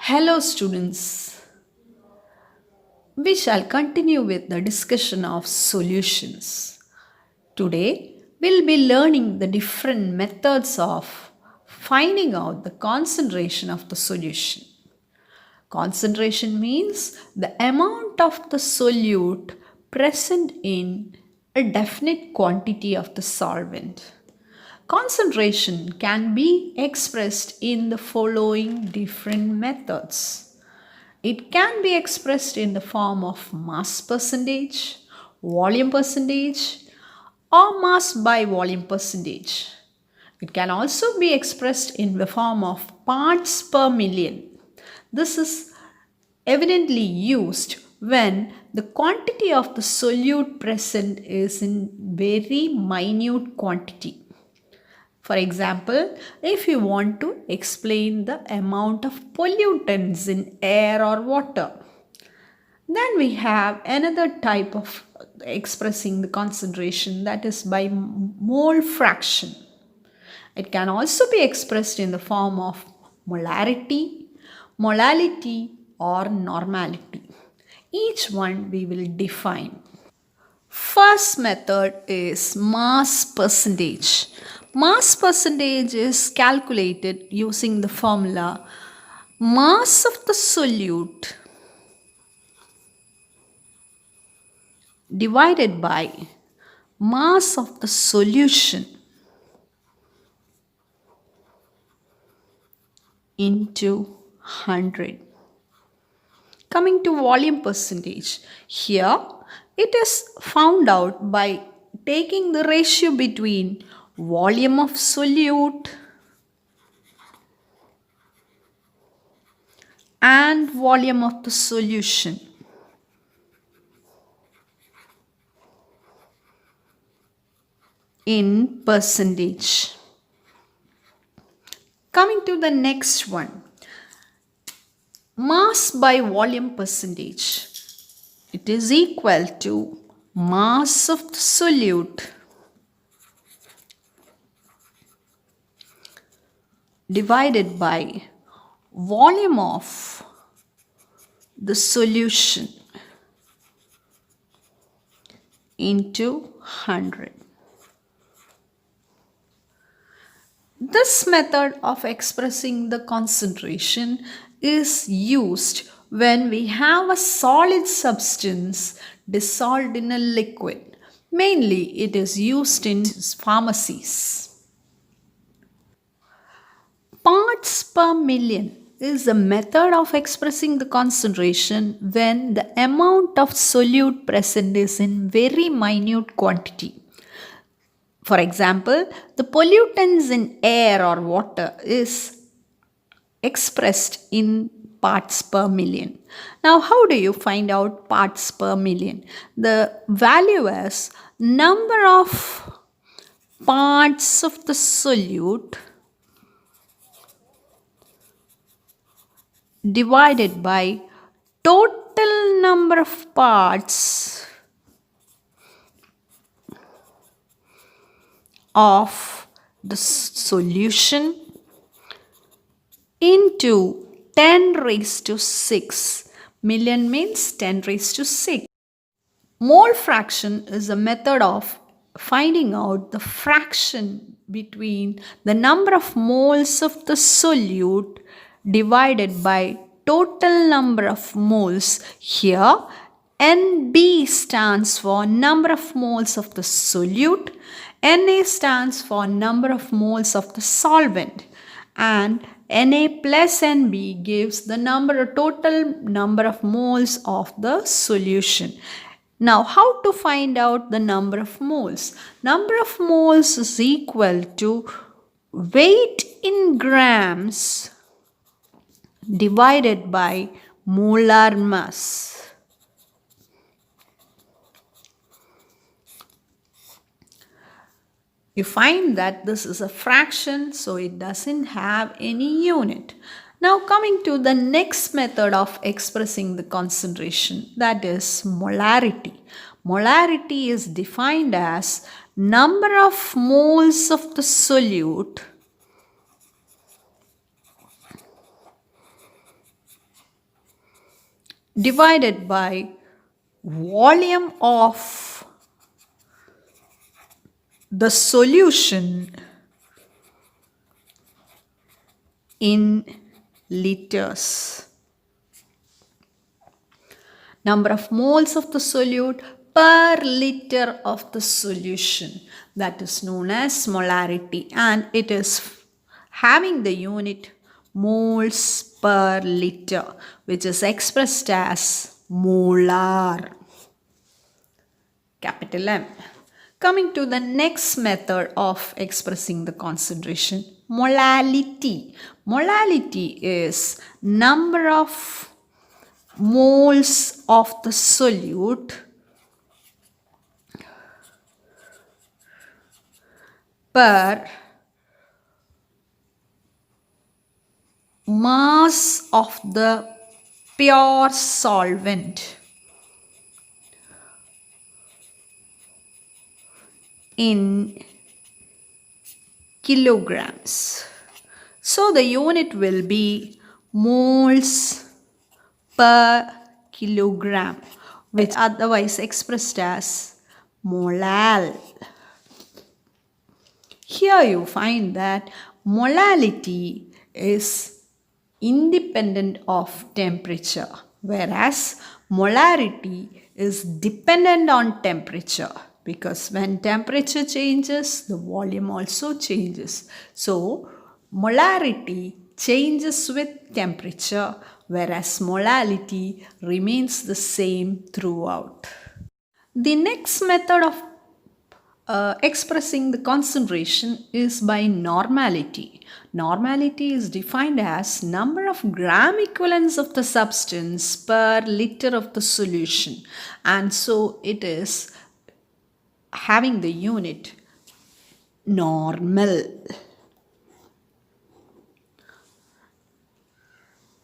Hello, students. We shall continue with the discussion of solutions. Today, we'll be learning the different methods of finding out the concentration of the solution. Concentration means the amount of the solute present in a definite quantity of the solvent. Concentration can be expressed in the following different methods. It can be expressed in the form of mass percentage, volume percentage, or mass by volume percentage. It can also be expressed in the form of parts per million. This is evidently used when the quantity of the solute present is in very minute quantity. For example, if you want to explain the amount of pollutants in air or water, then we have another type of expressing the concentration, that is by mole fraction. It can also be expressed in the form of molarity, molality, or normality. Each one we will define. First method is mass percentage. Mass percentage is calculated using the formula mass of the solute divided by mass of the solution into 100. Coming to volume percentage, here it is found out by taking the ratio between volume of solute and volume of the solution. In percentage. Coming to the next one, mass by volume percentage. It is equal to mass of the solute divided by volume of the solution into 100. This method of expressing the concentration is used when we have a solid substance dissolved in a liquid. Mainly it is used in pharmacies. Parts per million is a method of expressing the concentration when the amount of solute present is in very minute quantity. For example, the pollutants in air or water is expressed in parts per million. Now, how do you find out parts per million? The value is number of parts of the solute divided by total number of parts of the solution into 10 raised to 6. Million means 10 raised to 6. Mole fraction is a method of finding out the fraction between the number of moles of the solute divided by total number of moles. Here NB stands for number of moles of the solute, Na stands for number of moles of the solvent, and Na plus Nb gives the total number of moles of the solution. Now, how to find out the number of moles? Number of moles is equal to weight in grams divided by molar mass. You find that this is a fraction, so it doesn't have any unit. Now coming to the next method of expressing the concentration, that is molarity. Molarity is defined as number of moles of the solute divided by volume of the solution in liters. Number of moles of the solute per liter of the solution, that is known as molarity, and it is having the unit moles per liter, which is expressed as molar, capital M. Coming to the next method of expressing the concentration, molality. Molality is number of moles of the solute per mass of the pure solvent in kilograms. So the unit will be moles per kilogram, which otherwise expressed as molal. Here you find that molality is independent of temperature, whereas molarity is dependent on temperature, because when temperature changes, the volume also changes. So molarity changes with temperature, whereas molality remains the same throughout. The next method of expressing the concentration is by normality. Normality is defined as number of gram equivalents of the substance per liter of the solution, and so it is having the unit normal.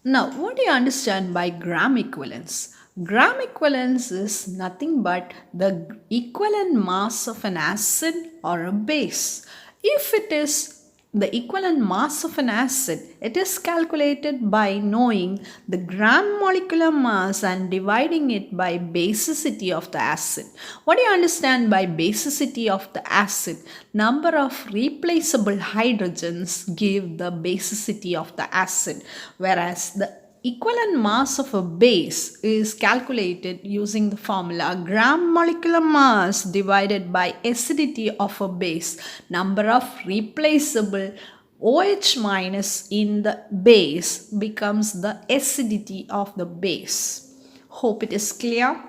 Now, what do you understand by gram equivalence? Gram equivalence is nothing but the equivalent mass of an acid or a base. If it is the equivalent mass of an acid, it is calculated by knowing the gram molecular mass and dividing it by basicity of the acid. What do you understand by basicity of the acid? Number of replaceable hydrogens give the basicity of the acid, whereas the equivalent mass of a base is calculated using the formula gram molecular mass divided by acidity of a base. Number of replaceable OH minus in the base becomes the acidity of the base. Hope it is clear.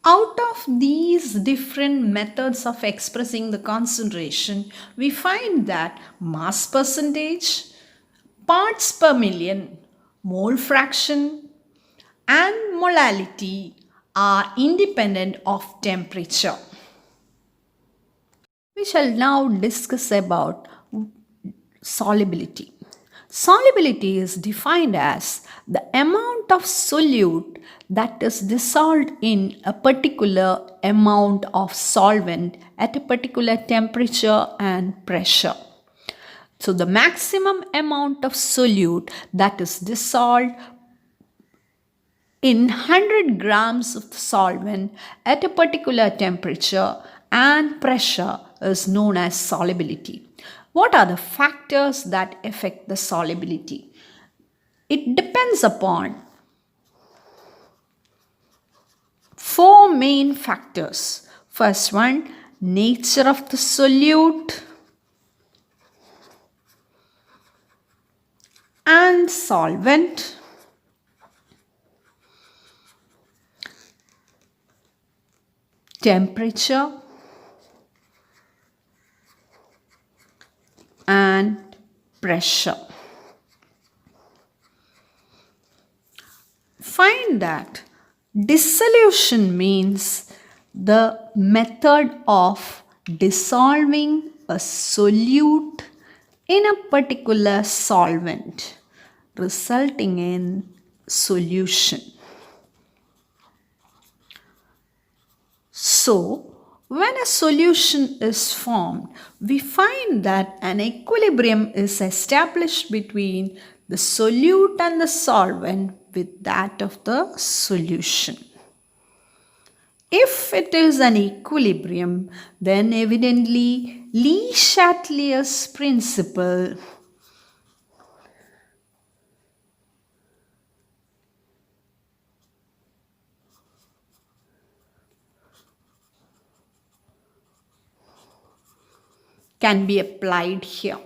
Out of these different methods of expressing the concentration, we find that mass percentage, parts per million, mole fraction, and molality are independent of temperature. We shall now discuss about solubility. Solubility is defined as the amount of solute that is dissolved in a particular amount of solvent at a particular temperature and pressure. So the maximum amount of solute that is dissolved in 100 grams of the solvent at a particular temperature and pressure is known as solubility. What are the factors that affect the solubility? It depends upon four main factors. First one, nature of the solute and solvent. Temperature and pressure. Find that dissolution means the method of dissolving a solute in a particular solvent, resulting in solution. So, when a solution is formed, we find that an equilibrium is established between the the solute and the solvent with that of the solution. If it is an equilibrium, then evidently Le Chatelier's principle can be applied here.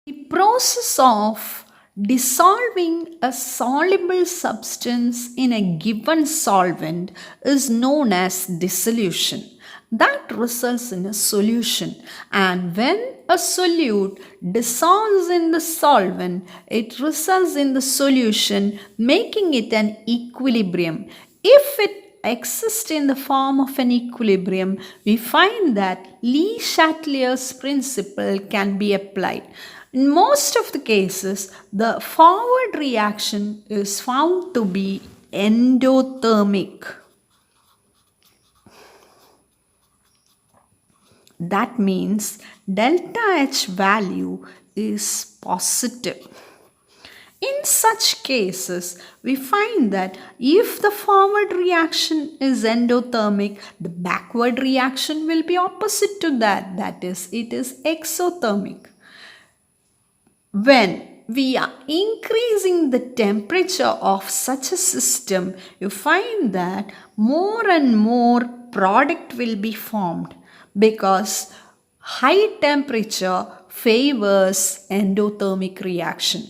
The process of dissolving a soluble substance in a given solvent is known as dissolution. That results in a solution, and when a solute dissolves in the solvent, it results in the solution, making it an equilibrium. If it exists in the form of an equilibrium, we find that Le Chatelier's principle can be applied. In most of the cases, the forward reaction is found to be endothermic. That means delta H value is positive. In such cases, we find that if the forward reaction is endothermic, the backward reaction will be opposite to that, that is, it is exothermic. When we are increasing the temperature of such a system, you find that more and more product will be formed because high temperature favors endothermic reaction.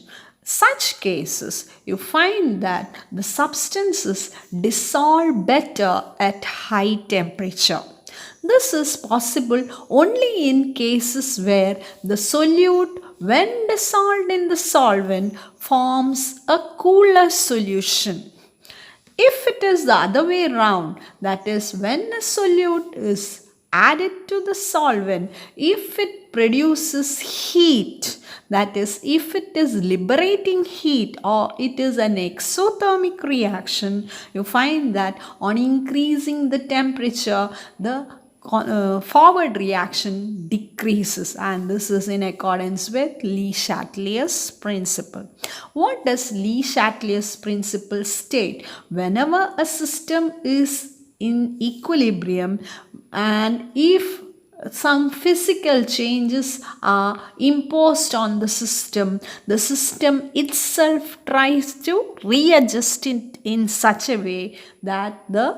Such cases, you find that the substances dissolve better at high temperature. This is possible only in cases where the solute, when dissolved in the solvent, forms a cooler solution. If it is the other way around, that is, when a solute is added to the solvent, if it produces heat, that is, if it is liberating heat or it is an exothermic reaction, you find that on increasing the temperature, the forward reaction decreases, and this is in accordance with Le Chatelier's principle. What does Le Chatelier's principle state? Whenever a system is in equilibrium and if some physical changes are imposed on the system itself tries to readjust it in such a way that the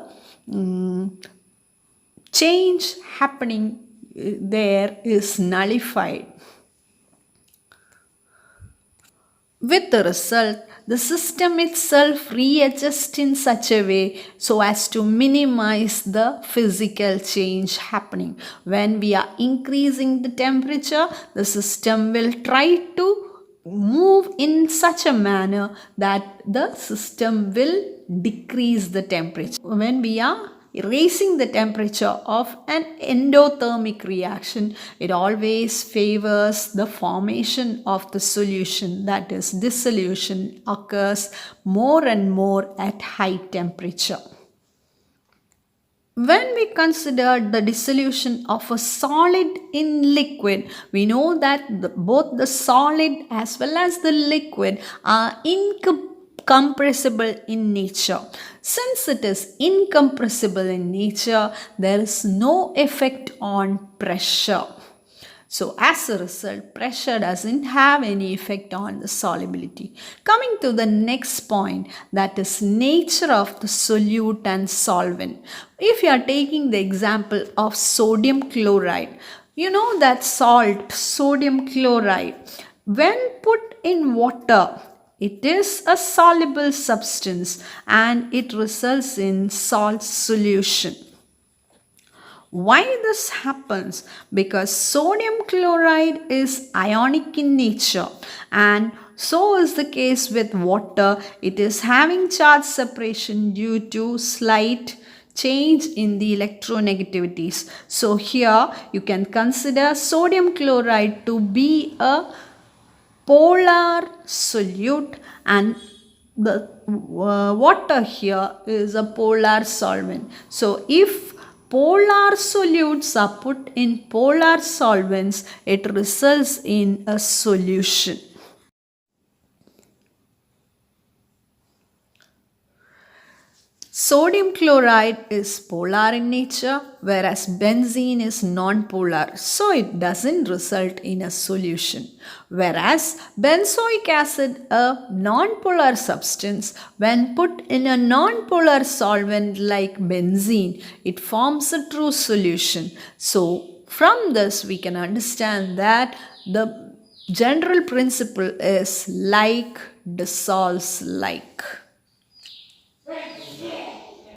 change happening there is nullified. With the result, the system itself readjusts in such a way so as to minimize the physical change happening. When we are increasing the temperature, the system will try to move in such a manner that the system will decrease the temperature. When we are raising the temperature of an endothermic reaction, it always favors the formation of the solution, that is, dissolution occurs more and more at high temperature. When we consider the dissolution of a solid in liquid, we know that both the solid as well as the liquid are incompressible in nature. Since it is incompressible in nature, there is no effect on pressure. So as a result, pressure doesn't have any effect on the solubility. Coming to the next point, that is nature of the solute and solvent. If you are taking the example of sodium chloride, you know that salt, sodium chloride, when put in water, it is a soluble substance and it results in salt solution. Why this happens? Because sodium chloride is ionic in nature, and so is the case with water. It is having charge separation due to slight change in the electronegativities. So here you can consider sodium chloride to be a polar solute, and the water here is a polar solvent. So if polar solutes are put in polar solvents, it results in a solution. Sodium chloride is polar in nature, whereas benzene is non-polar, so it doesn't result in a solution. Whereas benzoic acid, a non-polar substance, when put in a non-polar solvent like benzene, it forms a true solution. So from this we can understand that the general principle is like dissolves like.